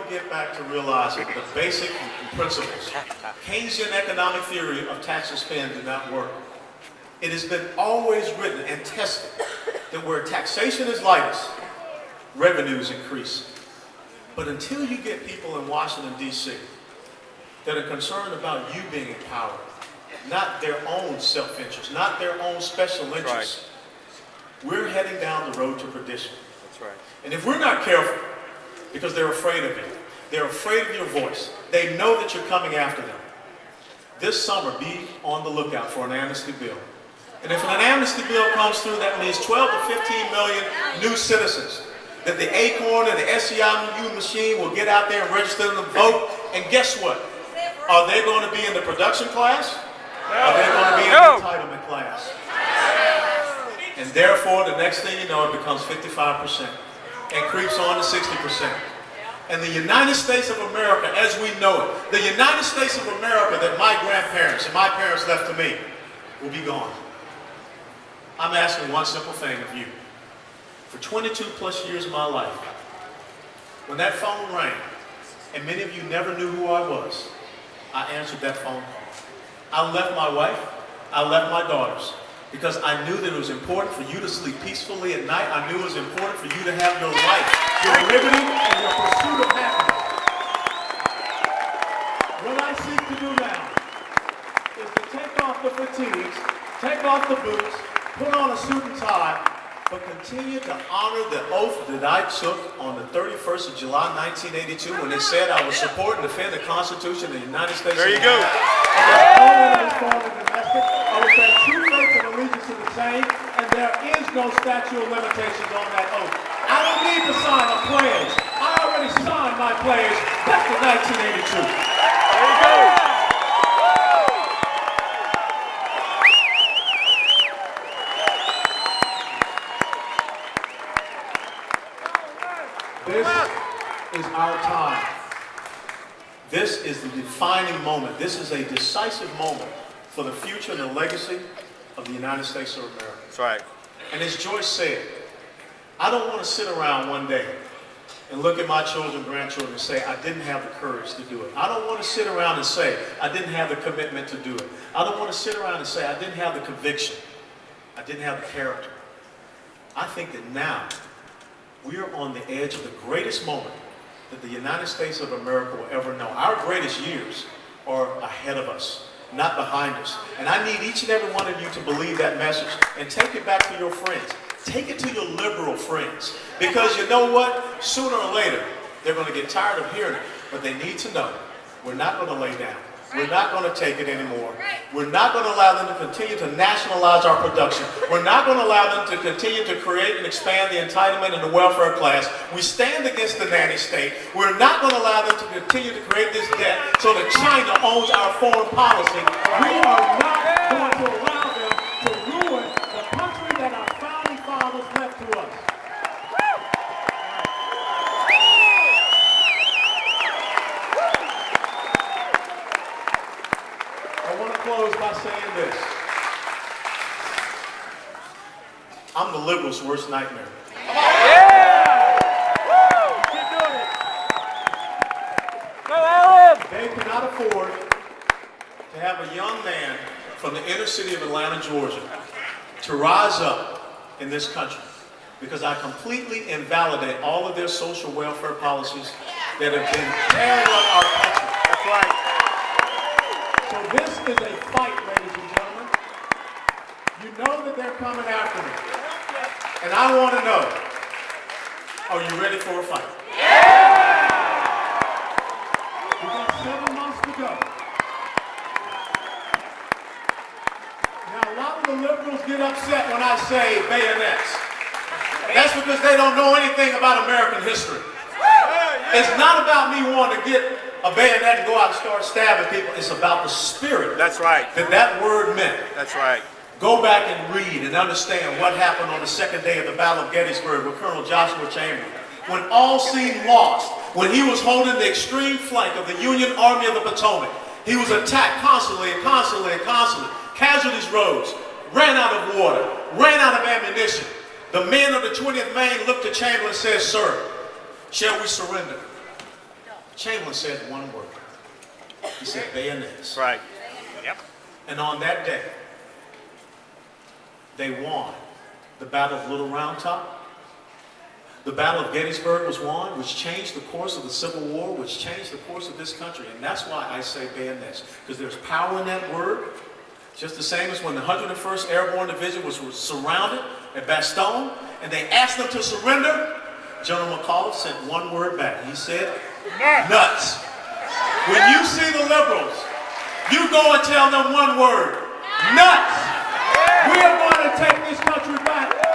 get back to realizing the basic principles. Keynesian economic theory of tax and spend did not work. It has been always written and tested that where taxation is lightest, revenues increase. But until you get people in Washington, D.C. that are concerned about you being empowered, not their own self-interest, not their own special interests, we're heading down the road to perdition. That's right. And if we're not careful, because they're afraid of you, they're afraid of your voice, they know that you're coming after them. This summer, be on the lookout for an amnesty bill. And if an amnesty bill comes through, that means 12 to 15 million new citizens that the ACORN and the SEIU machine will get out there and register them to vote. And guess what? Are they going to be in the production class? Are they going to be in the entitlement class? And therefore, the next thing you know, it becomes 55% and creeps on to 60%. And the United States of America, as we know it, the United States of America that my grandparents and my parents left to me, will be gone. I'm asking one simple thing of you. For 22 plus years of my life, when that phone rang, and many of you never knew who I was, I answered that phone call. I left my wife, I left my daughters, because I knew that it was important for you to sleep peacefully at night. I knew it was important for you to have your life, your liberty, and your pursuit of happiness. What I seek to do now is to take off the fatigues, take off the boots, put on a suit and tie, but continue to honor the oath that I took on the 31st of July, 1982, when it said I would support and defend the Constitution of the United States. There you go. I will say true faith and allegiance to the same, and there is no statute of limitations on that oath. I don't need to sign a pledge. I already signed my pledge back in 1982. There you go. This is our time. This is the defining moment. This is a decisive moment for the future and the legacy of the United States of America. That's right. And as Joyce said, I don't want to sit around one day and look at my children and grandchildren and say, I didn't have the courage to do it. I don't want to sit around and say, I didn't have the commitment to do it. I don't want to sit around and say, I didn't have the conviction. I didn't have the character. I think that now we are on the edge of the greatest moment that the United States of America will ever know. Our greatest years are ahead of us, not behind us. And I need each and every one of you to believe that message and take it back to your friends. Take it to your liberal friends. Because you know what? Sooner or later, they're going to get tired of hearing it. But they need to know we're not going to lay down. We're not going to take it anymore. We're not going to allow them to continue to nationalize our production. We're not going to allow them to continue to create and expand the entitlement and the welfare class. We stand against the nanny state. We're not going to allow them to continue to create this debt so that China owns our foreign policy. We are not going to allow them to ruin the country that our founding fathers left to us. I want to close by saying this. I'm the liberals' worst nightmare. Yeah! Woo! Keep doing it. Go Alan! They cannot afford to have a young man from the inner city of Atlanta, Georgia, to rise up in this country because I completely invalidate all of their social welfare policies that have been tearing up our country. That's right. So this is a fight, ladies and gentlemen. You know that they're coming after me. And I want to know, are you ready for a fight? Yeah! We got 7 months to go. Now, a lot of the liberals get upset when I say bayonets. That's because they don't know anything about American history. It's not about me wanting to get a bayonet and go out and start stabbing people. It's about the spirit. That's right. That word meant. That's right. Go back and read and understand what happened on the second day of the Battle of Gettysburg with Colonel Joshua Chamberlain. When all seemed lost, when he was holding the extreme flank of the Union Army of the Potomac, he was attacked constantly and constantly and constantly. Casualties rose, ran out of water, ran out of ammunition. The men of the 20th Maine looked at Chamberlain and said, "Sir, shall we surrender?" Chamberlain said one word. He said bayonets. Right. Yep. And on that day, they won the Battle of Little Round Top. The Battle of Gettysburg was won, which changed the course of the Civil War, which changed the course of this country. And that's why I say bayonets, because there's power in that word. Just the same as when the 101st Airborne Division was surrounded at Bastogne, and they asked them to surrender, General McCall sent one word back. He said, nuts. When you see the liberals, you go and tell them one word, nuts. We are going to take this country back.